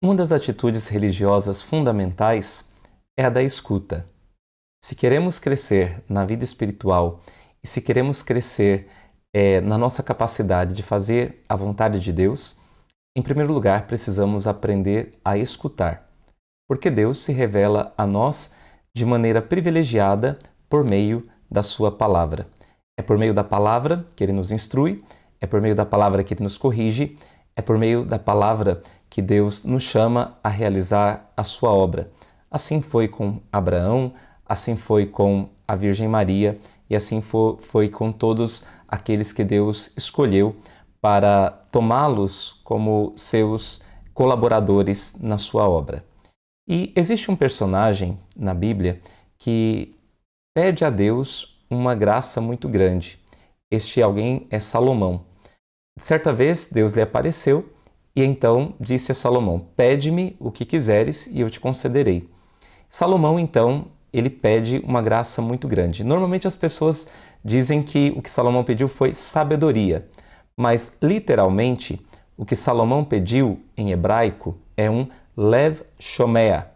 Uma das atitudes religiosas fundamentais é a da escuta. Se queremos crescer na vida espiritual e se queremos crescer na nossa capacidade de fazer a vontade de Deus, em primeiro lugar precisamos aprender a escutar, porque Deus se revela a nós de maneira privilegiada por meio da sua palavra. É por meio da palavra que Ele nos instrui, é por meio da palavra que Ele nos corrige, é por meio da palavra que Deus nos chama a realizar a sua obra. Assim foi com Abraão, assim foi com a Virgem Maria e assim foi com todos aqueles que Deus escolheu para tomá-los como seus colaboradores na sua obra. E existe um personagem na Bíblia que pede a Deus uma graça muito grande. Este alguém é Salomão. Certa vez Deus lhe apareceu e então disse a Salomão: "Pede-me o que quiseres e eu te concederei." Salomão então ele pede uma graça muito grande. Normalmente as pessoas dizem que o que Salomão pediu foi sabedoria, mas literalmente o que Salomão pediu em hebraico é um lev shomea.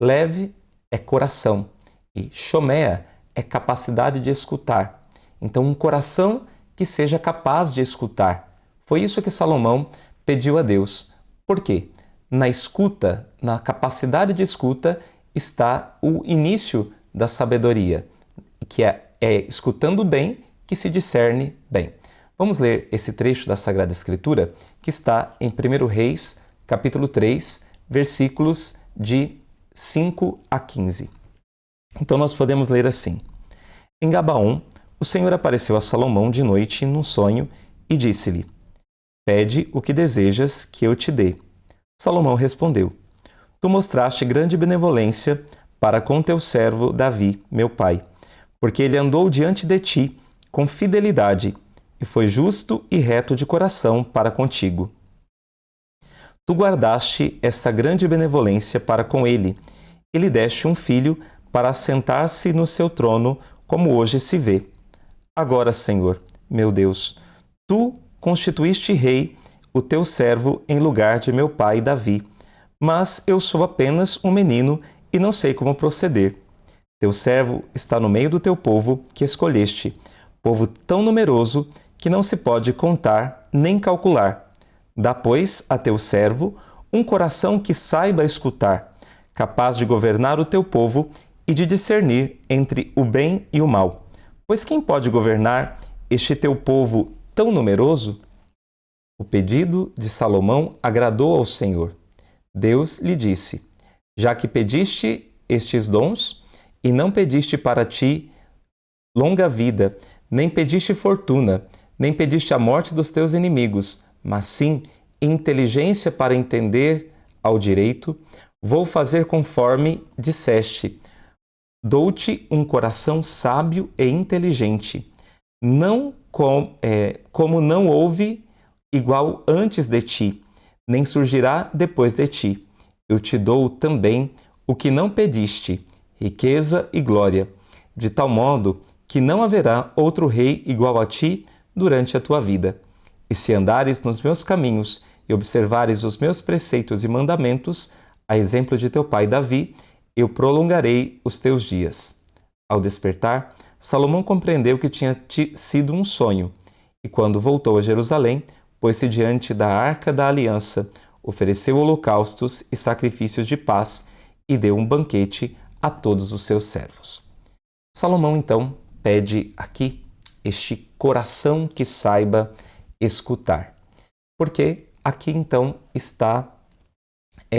Lev é coração e shomea é capacidade de escutar. Então um coração que seja capaz de escutar. Foi isso que Salomão pediu a Deus. Por quê? Na escuta, na capacidade de escuta, está o início da sabedoria, que é escutando bem que se discerne bem. Vamos ler esse trecho da Sagrada Escritura que está em 1 Reis, capítulo 3, versículos de 5 a 15. Então nós podemos ler assim: Em Gabaon, o Senhor apareceu a Salomão de noite num sonho e disse-lhe: "Pede o que desejas que eu te dê." Salomão respondeu: "Tu mostraste grande benevolência para com teu servo Davi, meu pai, porque ele andou diante de ti com fidelidade e foi justo e reto de coração para contigo. Tu guardaste esta grande benevolência para com ele e lhe deste um filho para assentar-se no seu trono, como hoje se vê. Agora, Senhor, meu Deus, tu constituíste rei o teu servo em lugar de meu pai Davi, mas eu sou apenas um menino e não sei como proceder. Teu servo está no meio do teu povo que escolheste, povo tão numeroso que não se pode contar nem calcular. Dá, pois, a teu servo um coração que saiba escutar, capaz de governar o teu povo e de discernir entre o bem e o mal. Pois quem pode governar este teu povo tão numeroso?" O pedido de Salomão agradou ao Senhor. Deus lhe disse: "Já que pediste estes dons, e não pediste para ti longa vida, nem pediste fortuna, nem pediste a morte dos teus inimigos, mas sim inteligência para entender ao direito, vou fazer conforme disseste. Dou-te um coração sábio e inteligente, como não houve igual antes de ti, nem surgirá depois de ti. Eu te dou também o que não pediste, riqueza e glória, de tal modo que não haverá outro rei igual a ti durante a tua vida. E se andares nos meus caminhos e observares os meus preceitos e mandamentos, a exemplo de teu pai Davi, eu prolongarei os teus dias." Ao despertar, Salomão compreendeu que tinha sido um sonho, e quando voltou a Jerusalém, pôs-se diante da Arca da Aliança, ofereceu holocaustos e sacrifícios de paz e deu um banquete a todos os seus servos. Salomão, então, pede aqui este coração que saiba escutar. Porque aqui, então, está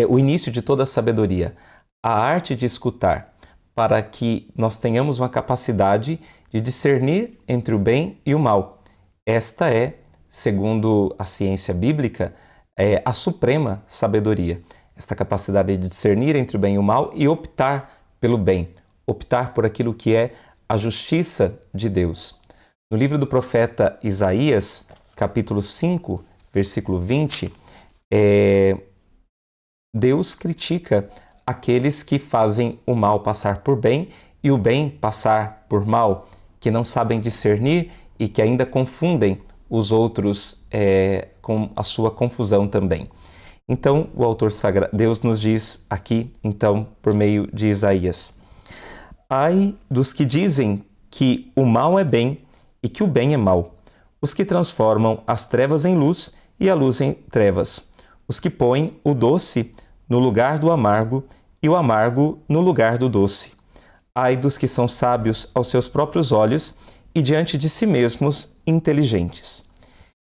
o início de toda a sabedoria, a arte de escutar, para que nós tenhamos uma capacidade de discernir entre o bem e o mal. Esta é, segundo a ciência bíblica, a suprema sabedoria. Esta capacidade de discernir entre o bem e o mal e optar pelo bem, optar por aquilo que é a justiça de Deus. No livro do profeta Isaías, capítulo 5, versículo 20, Deus critica aqueles que fazem o mal passar por bem e o bem passar por mal, que não sabem discernir e que ainda confundem os outros com a sua confusão também. Então, o autor Deus nos diz aqui, então, por meio de Isaías: ai dos que dizem que o mal é bem e que o bem é mal, os que transformam as trevas em luz e a luz em trevas, os que põem o doce no lugar do amargo e o amargo no lugar do doce. Ai dos que são sábios aos seus próprios olhos e diante de si mesmos inteligentes.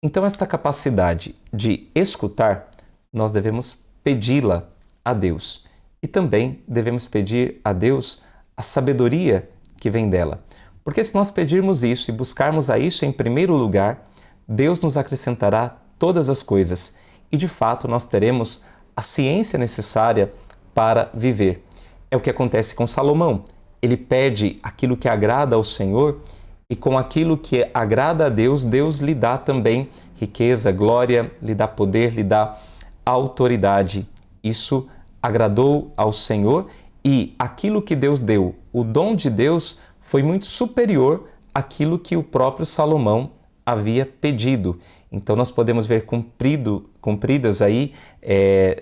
Então, esta capacidade de escutar, nós devemos pedi-la a Deus. E também devemos pedir a Deus a sabedoria que vem dela. Porque se nós pedirmos isso e buscarmos a isso em primeiro lugar, Deus nos acrescentará todas as coisas. E, de fato, nós teremos a ciência necessária para viver. É o que acontece com Salomão. Ele pede aquilo que agrada ao Senhor e com aquilo que agrada a Deus, Deus lhe dá também riqueza, glória, lhe dá poder, lhe dá autoridade. Isso agradou ao Senhor e aquilo que Deus deu, o dom de Deus, foi muito superior àquilo que o próprio Salomão havia pedido. Então nós podemos ver cumpridas aí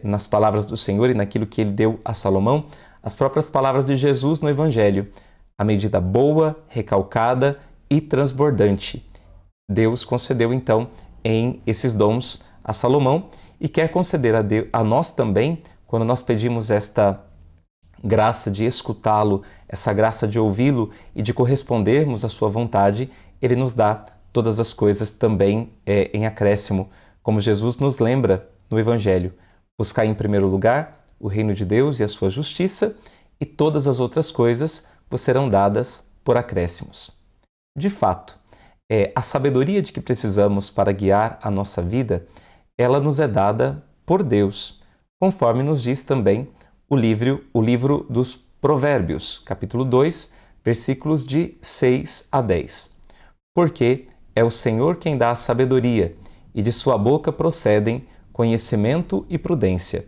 nas palavras do Senhor e naquilo que ele deu a Salomão, as próprias palavras de Jesus no Evangelho, a medida boa, recalcada e transbordante. Deus concedeu então em esses dons a Salomão e quer conceder a nós também, quando nós pedimos esta graça de escutá-lo, essa graça de ouvi-lo e de correspondermos à sua vontade, ele nos dá todas as coisas também em acréscimo, como Jesus nos lembra no Evangelho. Buscai em primeiro lugar o reino de Deus e a sua justiça, e todas as outras coisas vos serão dadas por acréscimos. De fato, a sabedoria de que precisamos para guiar a nossa vida, ela nos é dada por Deus, conforme nos diz também o livro dos Provérbios, capítulo 2, versículos de 6 a 10. Porque é o Senhor quem dá a sabedoria, e de sua boca procedem conhecimento e prudência.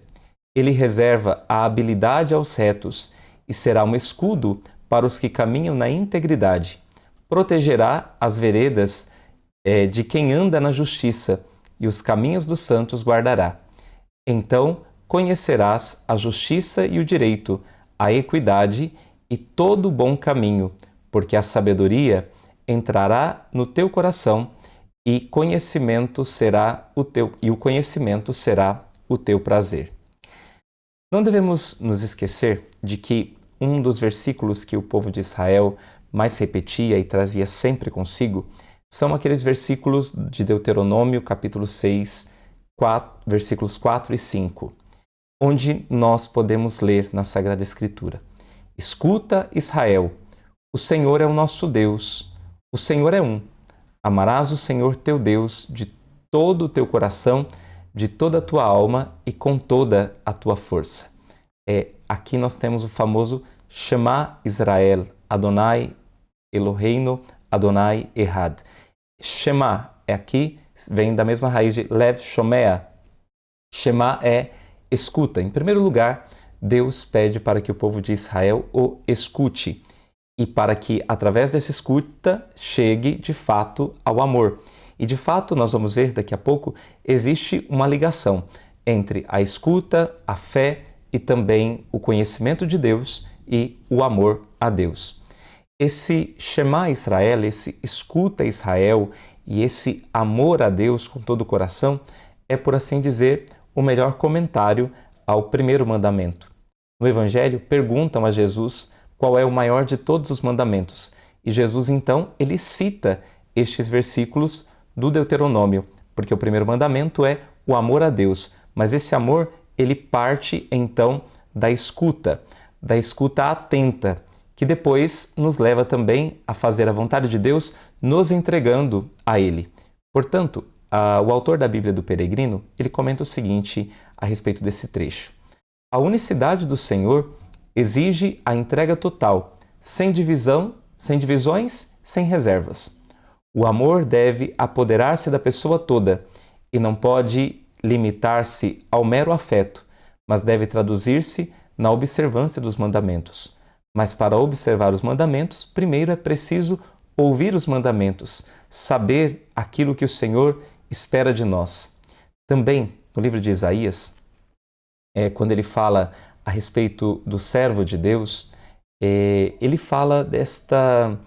Ele reserva a habilidade aos retos, e será um escudo para os que caminham na integridade. Protegerá as veredas de quem anda na justiça, e os caminhos dos santos guardará. Então conhecerás a justiça e o direito, a equidade e todo o bom caminho, porque a sabedoria entrará no teu coração e o conhecimento será o teu prazer. Não devemos nos esquecer de que um dos versículos que o povo de Israel mais repetia e trazia sempre consigo são aqueles versículos de Deuteronômio, capítulo 6, versículos 4 e 5, onde nós podemos ler na Sagrada Escritura: Escuta, Israel, o Senhor é o nosso Deus, o Senhor é um. Amarás o Senhor teu Deus de todo o teu coração, de toda a tua alma e com toda a tua força. Aqui nós temos o famoso Shema Israel, Adonai Eloheinu, Adonai Ehad. Shema aqui vem da mesma raiz de Lev Shomea. Shema é escuta. Em primeiro lugar, Deus pede para que o povo de Israel o escute e para que, através dessa escuta, chegue de fato ao amor. E de fato, nós vamos ver daqui a pouco, existe uma ligação entre a escuta, a fé e também o conhecimento de Deus e o amor a Deus. Esse Shema Israel, esse escuta Israel e esse amor a Deus com todo o coração é, por assim dizer, o melhor comentário ao primeiro mandamento. No Evangelho, perguntam a Jesus qual é o maior de todos os mandamentos. E Jesus, então, ele cita estes versículos do Deuteronômio, porque o primeiro mandamento é o amor a Deus. Mas esse amor, ele parte, então, da escuta atenta, que depois nos leva também a fazer a vontade de Deus, nos entregando a Ele. Portanto, o autor da Bíblia do Peregrino, ele comenta o seguinte a respeito desse trecho: a unicidade do Senhor exige a entrega total, sem divisões, sem reservas. O amor deve apoderar-se da pessoa toda e não pode limitar-se ao mero afeto, mas deve traduzir-se na observância dos mandamentos. Mas para observar os mandamentos, primeiro é preciso ouvir os mandamentos, saber aquilo que o Senhor espera de nós. Também, no livro de Isaías, quando ele fala a respeito do servo de Deus, ele fala desta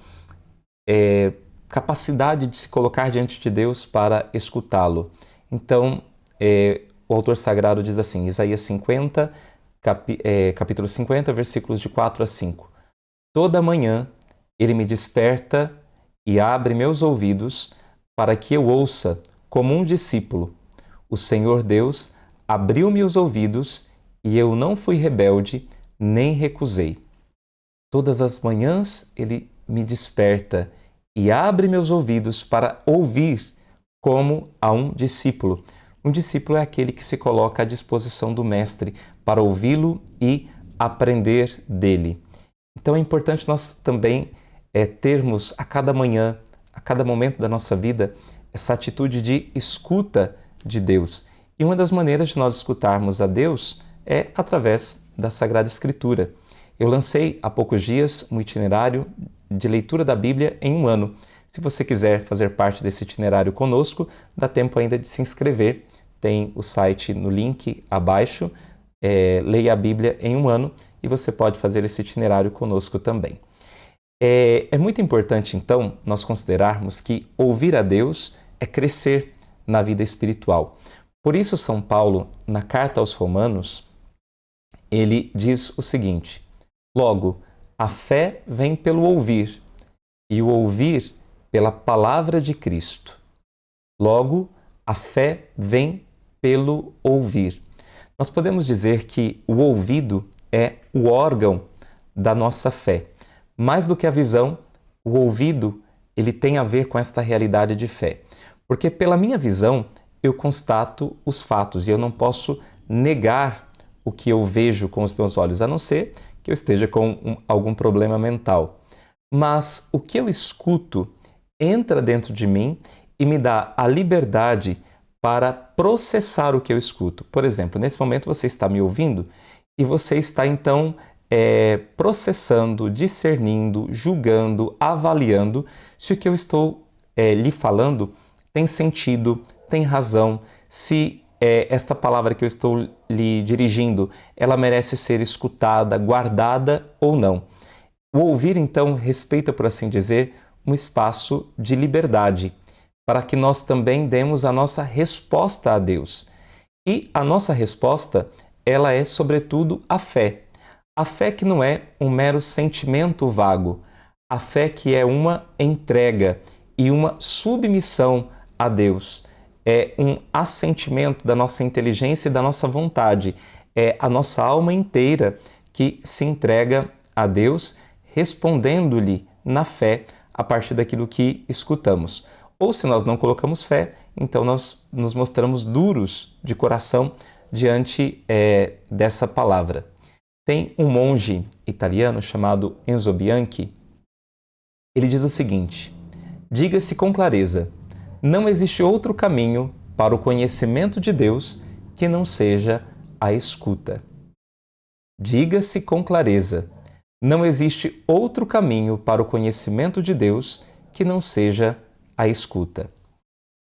capacidade de se colocar diante de Deus para escutá-lo. Então, o autor sagrado diz assim, Isaías 50, capítulo 50, versículos de 4 a 5. Toda manhã ele me desperta e abre meus ouvidos para que eu ouça como um discípulo. O Senhor Deus abriu-me os ouvidos e eu não fui rebelde nem recusei. Todas as manhãs ele me desperta e abre meus ouvidos para ouvir como a um discípulo. Um discípulo é aquele que se coloca à disposição do mestre para ouvi-lo e aprender dele. Então é importante nós também termos a cada manhã, a cada momento da nossa vida, essa atitude de escuta de Deus. E uma das maneiras de nós escutarmos a Deus é através da Sagrada Escritura. Eu lancei há poucos dias um itinerário de leitura da Bíblia em um ano. Se você quiser fazer parte desse itinerário conosco, dá tempo ainda de se inscrever. Tem o site no link abaixo, Leia a Bíblia em um ano, e você pode fazer esse itinerário conosco também. É muito importante, então, nós considerarmos que ouvir a Deus é crescer na vida espiritual. Por isso, São Paulo, na carta aos Romanos, ele diz o seguinte: logo, a fé vem pelo ouvir, e o ouvir pela palavra de Cristo. Logo, a fé vem pelo ouvir. Nós podemos dizer que o ouvido é o órgão da nossa fé. Mais do que a visão, o ouvido ele tem a ver com esta realidade de fé. Porque pela minha visão, eu constato os fatos e eu não posso negar o que eu vejo com os meus olhos, a não ser que eu esteja com algum problema mental. Mas o que eu escuto entra dentro de mim e me dá a liberdade para processar o que eu escuto. Por exemplo, nesse momento você está me ouvindo e você está então processando, discernindo, julgando, avaliando se o que eu estou lhe falando tem sentido, tem razão, se esta palavra que eu estou lhe dirigindo, ela merece ser escutada, guardada ou não. O ouvir, então, respeita, por assim dizer, um espaço de liberdade, para que nós também demos a nossa resposta a Deus. E a nossa resposta, ela é, sobretudo, a fé. A fé que não é um mero sentimento vago, a fé que é uma entrega e uma submissão a Deus. É um assentimento da nossa inteligência e da nossa vontade. É a nossa alma inteira que se entrega a Deus, respondendo-lhe na fé a partir daquilo que escutamos. Ou se nós não colocamos fé, então nós nos mostramos duros de coração diante dessa palavra. Tem um monge italiano chamado Enzo Bianchi. Ele diz o seguinte: diga-se com clareza, não existe outro caminho para o conhecimento de Deus que não seja a escuta. Diga-se com clareza, não existe outro caminho para o conhecimento de Deus que não seja a escuta.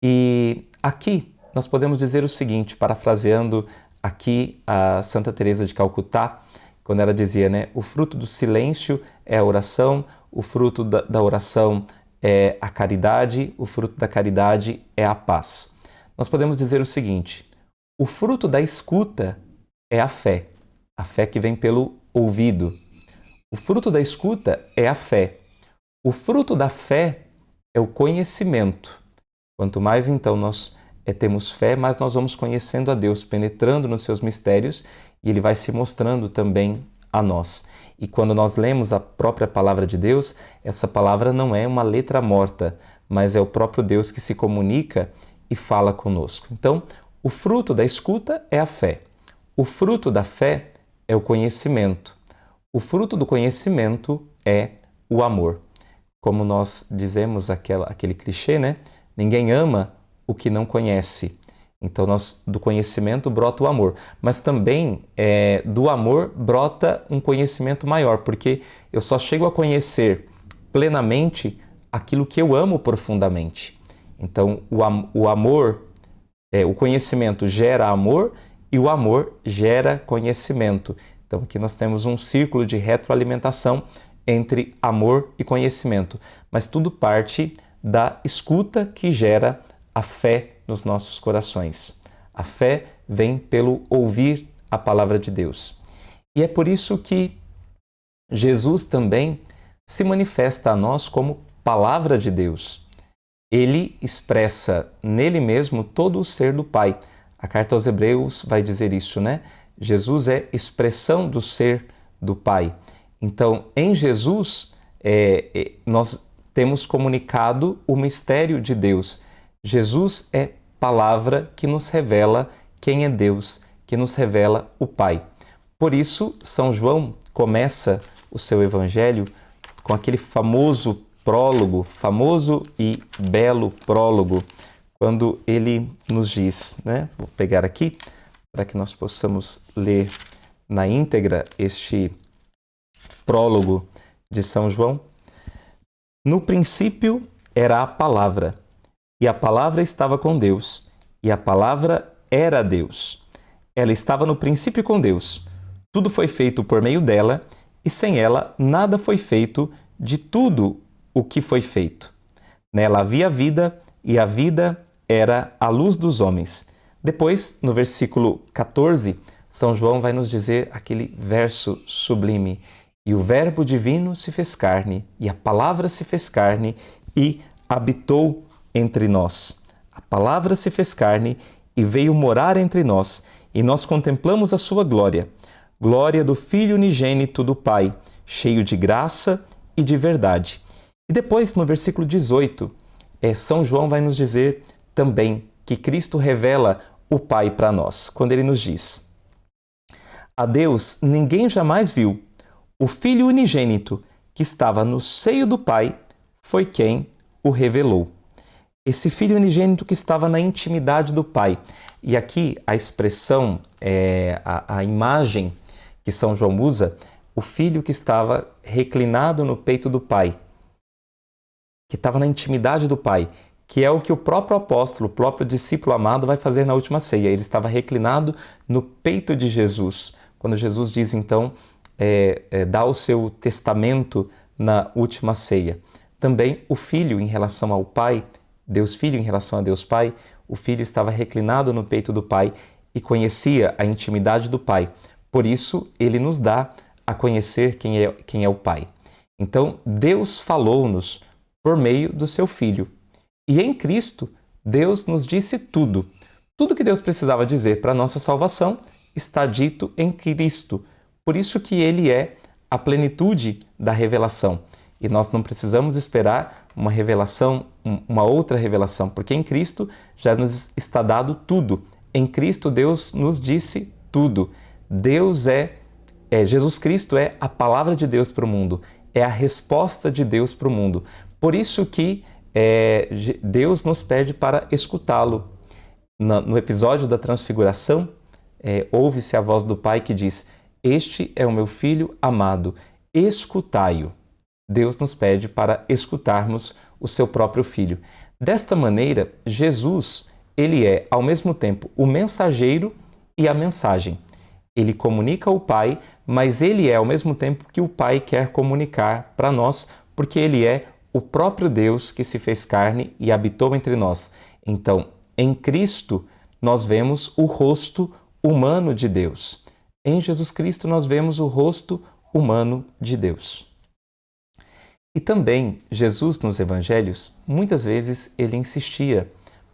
E aqui nós podemos dizer o seguinte, parafraseando aqui a Santa Teresa de Calcutá, quando ela dizia, o fruto do silêncio é a oração, o fruto da oração é a caridade, o fruto da caridade é a paz. Nós podemos dizer o seguinte: o fruto da escuta é a fé que vem pelo ouvido. O fruto da escuta é a fé. O fruto da fé é o conhecimento. Quanto mais então nós temos fé, mais nós vamos conhecendo a Deus, penetrando nos seus mistérios, e Ele vai se mostrando também a nós. E quando nós lemos a própria palavra de Deus, essa palavra não é uma letra morta, mas é o próprio Deus que se comunica e fala conosco. Então, o fruto da escuta é a fé. O fruto da fé é o conhecimento. O fruto do conhecimento é o amor. Como nós dizemos aquele clichê, Ninguém ama o que não conhece. Então, do conhecimento brota o amor. Mas também do amor brota um conhecimento maior, porque eu só chego a conhecer plenamente aquilo que eu amo profundamente. Então, o amor, o conhecimento gera amor e o amor gera conhecimento. Então aqui nós temos um círculo de retroalimentação entre amor e conhecimento, mas tudo parte da escuta que gera a fé nos nossos corações. A fé vem pelo ouvir a palavra de Deus. E é por isso que Jesus também se manifesta a nós como palavra de Deus. Ele expressa nele mesmo todo o ser do Pai. A carta aos Hebreus vai dizer isso, né? Jesus é expressão do ser do Pai. Então, em Jesus, nós temos comunicado o mistério de Deus. Jesus é palavra que nos revela quem é Deus, que nos revela o Pai. Por isso, São João começa o seu evangelho com aquele famoso prólogo, famoso e belo prólogo, quando ele nos diz, né? Vou pegar aqui para que nós possamos ler na íntegra este prólogo de São João. No princípio era a palavra, e a palavra estava com Deus, e a palavra era Deus. Ela estava no princípio com Deus. Tudo foi feito por meio dela, e sem ela nada foi feito de tudo o que foi feito. Nela havia vida, e a vida era a luz dos homens. Depois, no versículo 14, São João vai nos dizer aquele verso sublime: e o Verbo divino se fez carne, e a palavra se fez carne e habitou entre nós. A palavra se fez carne e veio morar entre nós, e nós contemplamos a sua glória, glória do Filho unigênito do Pai, cheio de graça e de verdade. E depois, no versículo 18, São João vai nos dizer também que Cristo revela o Pai para nós, quando ele nos diz: a Deus ninguém jamais viu. O Filho unigênito, que estava no seio do Pai, foi quem o revelou. Esse Filho unigênito que estava na intimidade do Pai. E aqui a expressão, a imagem que São João usa, o Filho que estava reclinado no peito do Pai, que estava na intimidade do Pai, que é o que o próprio apóstolo, o próprio discípulo amado vai fazer na última ceia. Ele estava reclinado no peito de Jesus, quando Jesus diz então, dá o seu testamento na última ceia. Também o Filho em relação ao Pai, Deus Filho em relação a Deus Pai, o Filho estava reclinado no peito do Pai e conhecia a intimidade do Pai. Por isso, ele nos dá a conhecer quem é o Pai. Então, Deus falou-nos por meio do seu Filho. E em Cristo, Deus nos disse tudo. Tudo que Deus precisava dizer para a nossa salvação está dito em Cristo. Por isso que Ele é a plenitude da revelação. E nós não precisamos esperar uma revelação, uma outra revelação, porque em Cristo já nos está dado tudo. Em Cristo Deus nos disse tudo. Jesus Cristo é a palavra de Deus para o mundo, é a resposta de Deus para o mundo. Por isso que Deus nos pede para escutá-lo. No episódio da Transfiguração, ouve-se a voz do Pai que diz: este é o meu Filho amado, escutai-o. Deus nos pede para escutarmos o seu próprio Filho. Desta maneira, Jesus, ele é ao mesmo tempo o mensageiro e a mensagem. Ele comunica o Pai, mas ele é ao mesmo tempo que o Pai quer comunicar para nós, porque ele é o próprio Deus que se fez carne e habitou entre nós. Então, em Cristo, nós vemos o rosto humano de Deus. Em Jesus Cristo, nós vemos o rosto humano de Deus. E também, Jesus, nos Evangelhos, muitas vezes ele insistia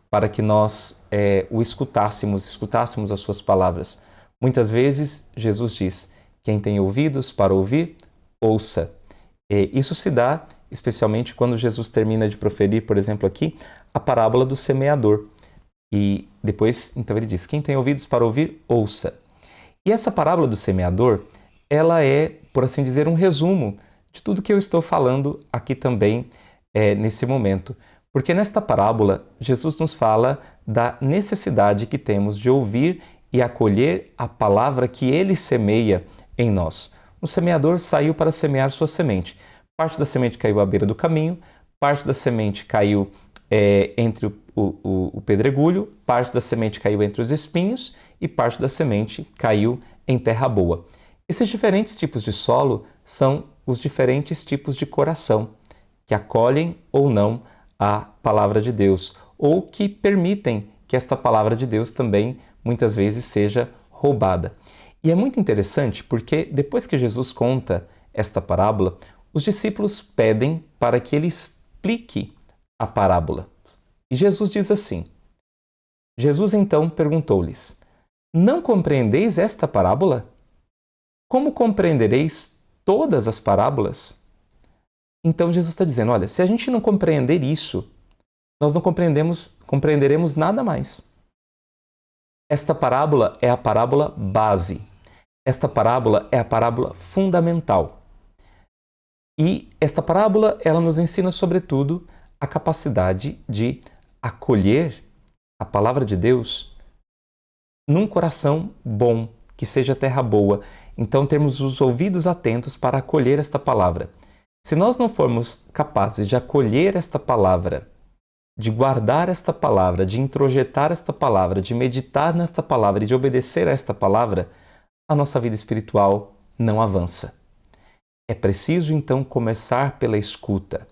para que nós o escutássemos as suas palavras. Muitas vezes, Jesus diz: quem tem ouvidos para ouvir, ouça. Isso se dá especialmente quando Jesus termina de proferir, por exemplo, aqui, a parábola do semeador. E depois, então, ele diz: quem tem ouvidos para ouvir, ouça. E essa parábola do semeador, ela é, por assim dizer, um resumo de tudo que eu estou falando aqui também nesse momento. Porque nesta parábola, Jesus nos fala da necessidade que temos de ouvir e acolher a palavra que ele semeia em nós. O semeador saiu para semear sua semente. Parte da semente caiu à beira do caminho, parte da semente caiu entre o pedregulho, parte da semente caiu entre os espinhos e parte da semente caiu em terra boa. Esses diferentes tipos de solo são os diferentes tipos de coração que acolhem ou não a palavra de Deus, ou que permitem que esta palavra de Deus também muitas vezes seja roubada. E é muito interessante porque depois que Jesus conta esta parábola, os discípulos pedem para que ele explique a parábola. E Jesus diz assim: Jesus então perguntou-lhes: Não compreendeis esta parábola? Como compreendereis todas as parábolas? Então Jesus está dizendo, olha, se a gente não compreender isso, nós não compreenderemos nada mais. Esta parábola é a parábola base. Esta parábola é a parábola fundamental. E esta parábola, ela nos ensina, sobretudo, a capacidade de acolher a palavra de Deus num coração bom, que seja terra boa. Então, termos os ouvidos atentos para acolher esta palavra. Se nós não formos capazes de acolher esta palavra, de guardar esta palavra, de introjetar esta palavra, de meditar nesta palavra e de obedecer a esta palavra, a nossa vida espiritual não avança. É preciso, então, começar pela escuta.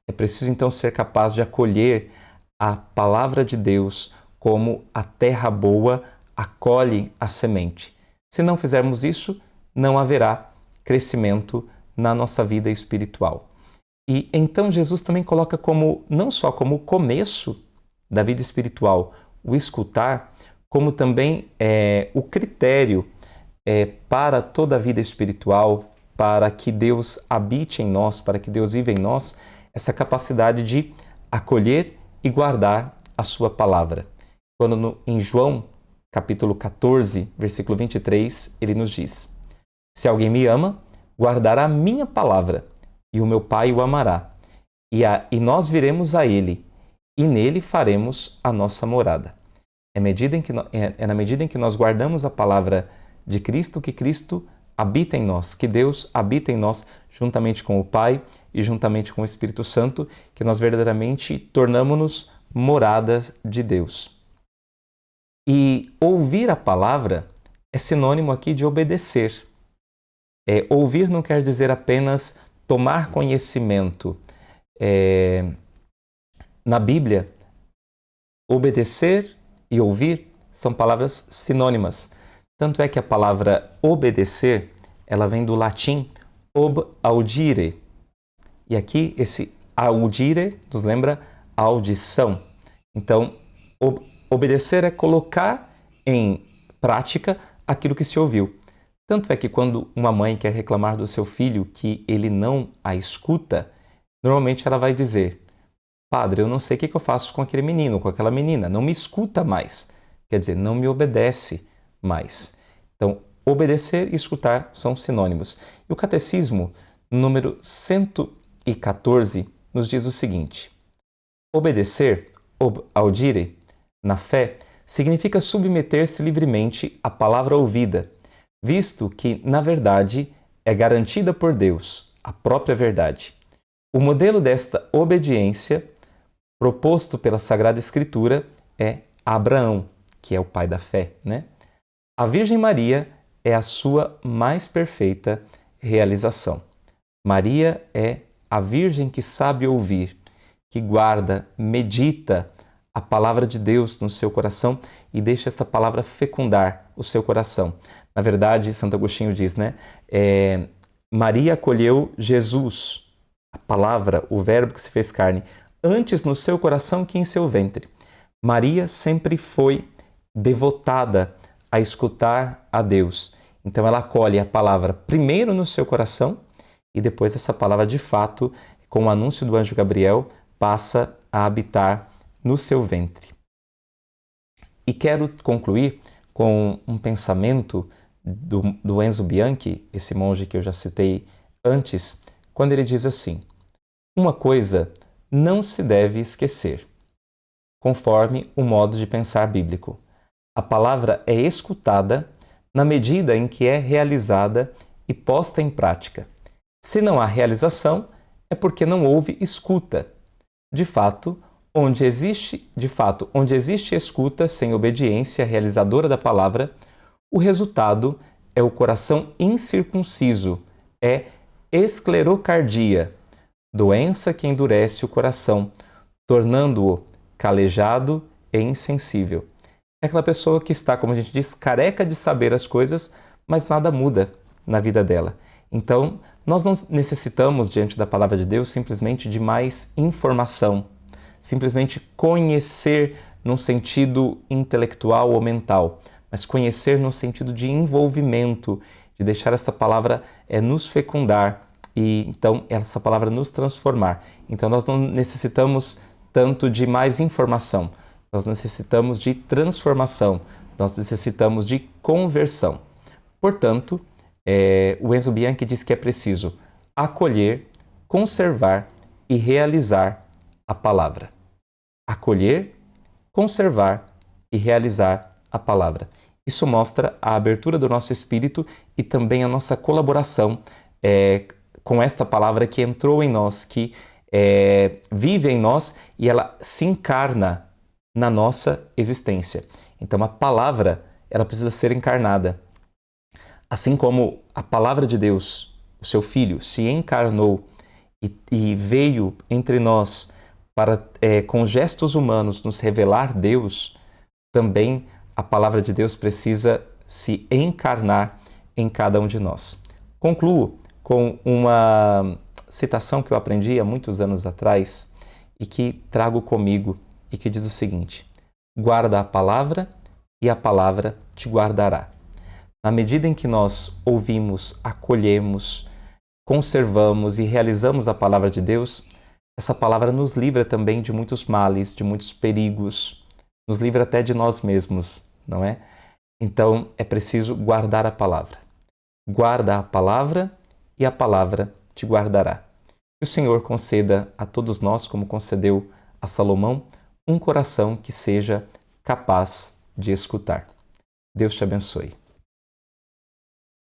É preciso, então, ser capaz de acolher a palavra de Deus como a terra boa acolhe a semente. Se não fizermos isso, não haverá crescimento na nossa vida espiritual. E então Jesus também coloca como, não só como o começo da vida espiritual, o escutar, como também o critério para toda a vida espiritual, para que Deus habite em nós, para que Deus viva em nós, essa capacidade de acolher e guardar a sua palavra. Quando em João, capítulo 14, versículo 23, ele nos diz: Se alguém me ama, guardará a minha palavra, e o meu Pai o amará, e nós viremos a ele, e nele faremos a nossa morada. É na medida em que nós guardamos a palavra de Cristo que Cristo habita em nós, que Deus habita em nós, juntamente com o Pai e juntamente com o Espírito Santo, que nós verdadeiramente tornamo-nos morada de Deus. E ouvir a palavra é sinônimo aqui de obedecer. Ouvir não quer dizer apenas tomar conhecimento. Na Bíblia, obedecer e ouvir são palavras sinônimas. Tanto é que a palavra obedecer, ela vem do latim ob audire. E aqui esse audire nos lembra a audição. Então, obedecer é colocar em prática aquilo que se ouviu. Tanto é que quando uma mãe quer reclamar do seu filho que ele não a escuta, normalmente ela vai dizer: Padre, eu não sei o que eu faço com aquele menino, com aquela menina, não me escuta mais. Quer dizer, não me obedece mais. Então, obedecer e escutar são sinônimos. E o Catecismo, número 114, nos diz o seguinte: obedecer, ob audire, na fé, significa submeter-se livremente à palavra ouvida, visto que, na verdade, é garantida por Deus, a própria verdade. O modelo desta obediência, proposto pela Sagrada Escritura, é Abraão, que é o pai da fé, né? A Virgem Maria é a sua mais perfeita realização. Maria é a Virgem que sabe ouvir, que guarda, medita a palavra de Deus no seu coração e deixa esta palavra fecundar o seu coração. Na verdade, Santo Agostinho diz, né? Maria acolheu Jesus, a palavra, o verbo que se fez carne, antes no seu coração que em seu ventre. Maria sempre foi devotada a escutar a Deus. Então ela acolhe a palavra primeiro no seu coração e depois essa palavra de fato, com o anúncio do anjo Gabriel, passa a habitar no seu ventre. E quero concluir com um pensamento do Enzo Bianchi, esse monge que eu já citei antes, quando ele diz assim: uma coisa não se deve esquecer, conforme o modo de pensar bíblico. A palavra é escutada na medida em que é realizada e posta em prática. Se não há realização, é porque não houve escuta. De fato, onde existe, de fato, onde existe escuta sem obediência realizadora da palavra, o resultado é o coração incircunciso, é esclerocardia, doença que endurece o coração, tornando-o calejado e insensível. É aquela pessoa que está, como a gente diz, careca de saber as coisas, mas nada muda na vida dela. Então, nós não necessitamos, diante da palavra de Deus, simplesmente de mais informação, simplesmente conhecer num sentido intelectual ou mental, mas conhecer no sentido de envolvimento, de deixar esta palavra nos fecundar e então essa palavra nos transformar. Então nós não necessitamos tanto de mais informação, nós necessitamos de transformação, nós necessitamos de conversão. Portanto, o Enzo Bianchi diz que é preciso acolher, conservar e realizar a palavra. Acolher, conservar e realizar a palavra. Isso mostra a abertura do nosso espírito e também a nossa colaboração com esta palavra que entrou em nós, que vive em nós e ela se encarna na nossa existência. Então a palavra, ela precisa ser encarnada. Assim como a palavra de Deus, o seu Filho, se encarnou e veio entre nós para, com gestos humanos, nos revelar Deus, também a palavra de Deus precisa se encarnar em cada um de nós. Concluo com uma citação que eu aprendi há muitos anos atrás e que trago comigo e que diz o seguinte: guarda a palavra e a palavra te guardará. Na medida em que nós ouvimos, acolhemos, conservamos e realizamos a palavra de Deus, essa palavra nos livra também de muitos males, de muitos perigos, nos livra até de nós mesmos, não é? Então é preciso guardar a palavra. Guarda a palavra e a palavra te guardará. Que o Senhor conceda a todos nós, como concedeu a Salomão, um coração que seja capaz de escutar. Deus te abençoe.